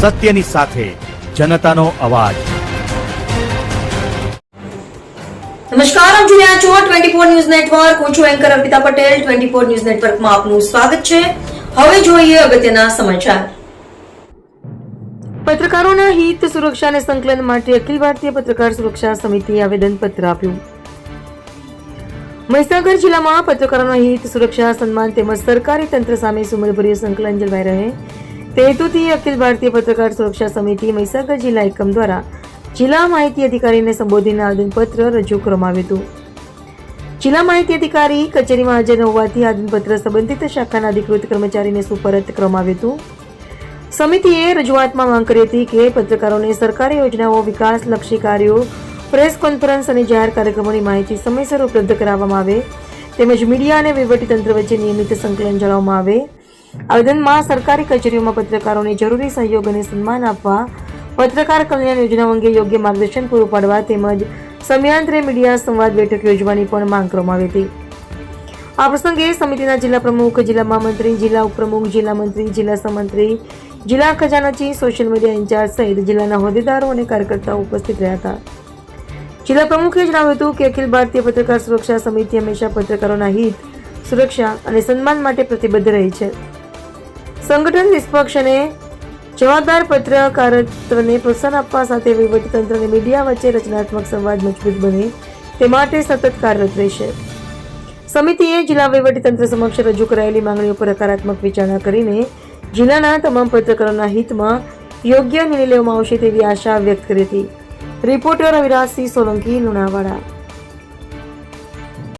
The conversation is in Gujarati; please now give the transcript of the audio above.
સત્યની સાથે જનતાનો અવાજ। નમસ્કાર, આપ જોઈ રહ્યા છો 24 ન્યૂઝ નેટવર્ક। હું છું એન્કર અર્પિતા પટેલ। 24 ન્યૂઝ નેટવર્કમાં આપનું સ્વાગત છે। હવે જોઈએ અગત્યના સમાચાર। પત્રકારોના હિત સુરક્ષા અને સંકલન માટે અખિલ ભારતીય પત્રકાર સુરક્ષા સમિતિએ આવેદનપત્ર આપ્યું। મહીસાગર જિલ્લામાં પત્રકારોના હિત સુરક્ષા સન્માન તેમજ સરકારી તંત્ર સામે સુમેળભર્યું સંકલન જળવાઈ રહે તે હેતુથી અખિલ ભારતીય પત્રકાર સુરક્ષા સમિતિ મહીસાગર જિલ્લા એકમ દ્વારા જિલ્લા માહિતી અધિકારીને સંબોધીને આવેદનપત્ર રજૂ કરવામાં આવ્યું હતું। જિલ્લા માહિતી અધિકારી કચેરીમાં હાજર ન હોવાથી આવેદનપત્ર સંબંધિત શાખાના અધિકૃત કર્મચારીને સુપરત કરવામાં આવ્યું હતું। સમિતિએ રજૂઆતમાં માંગ કરી હતી કે પત્રકારોને સરકારી યોજનાઓ, વિકાસલક્ષી કાર્યો, પ્રેસ કોન્ફરન્સ અને જાહેર કાર્યક્રમોની માહિતી સમયસર ઉપલબ્ધ કરાવવામાં આવે તેમજ મીડિયા અને વહીવટીતંત્ર વચ્ચે નિયમિત સંકલન જાળવવામાં આવે। આવેદનમાં સરકારી કચેરીઓમાં પત્રકારોને જરૂરી સહયોગ અને સન્માન આપવા, પત્રકાર કલ્યાણ યોજના અંગે યોગ્ય માર્ગદર્શન પૂરું પાડવા તેમજ સમયાંતરે મીડિયા સંવાદ બેઠક યોજવાની પણ માંગ કરવામાં આવી હતી। આ પ્રસંગે સમિતિના જિલ્લા પ્રમુખ, જિલ્લા મહામંત્રી, જિલ્લા ઉપપ્રમુખ, જિલ્લા મંત્રી, જિલ્લા સહમંત્રી, જિલ્લા ખજાનચી, સોશિયલ મીડિયા ઇન્ચાર્જ સહિત જિલ્લાના હોદ્દેદારો અને કાર્યકર્તાઓ ઉપસ્થિત રહ્યા હતા। જિલ્લા પ્રમુખે જણાવ્યું હતું કે અખિલ ભારતીય પત્રકાર સુરક્ષા સમિતિ હંમેશા પત્રકારોના હિત, સુરક્ષા અને સન્માન માટે પ્રતિબદ્ધ રહી છે। સંગઠન નિષ્પક્ષ અને જવાબદાર પત્રકારત્વને પ્રોત્સાહન આપવા સાથે વહીવટીતંત્ર અને મીડિયા વચ્ચે રચનાત્મક સંવાદ મજબૂત બને તે માટે સતત કાર્યરત રહેશે। સમિતિએ જિલ્લા વહીવટીતંત્ર સમક્ષ રજૂ કરાયેલી માંગણીઓ પર હકારાત્મક વિચારણા કરીને જિલ્લાના તમામ પત્રકારોના હિતમાં યોગ્ય નિર્ણય લેવામાં આવશે તેવી આશા વ્યક્ત કરી હતી। રિપોર્ટર અવિરાજસિંહ સોલંકી, લુણાવાડા।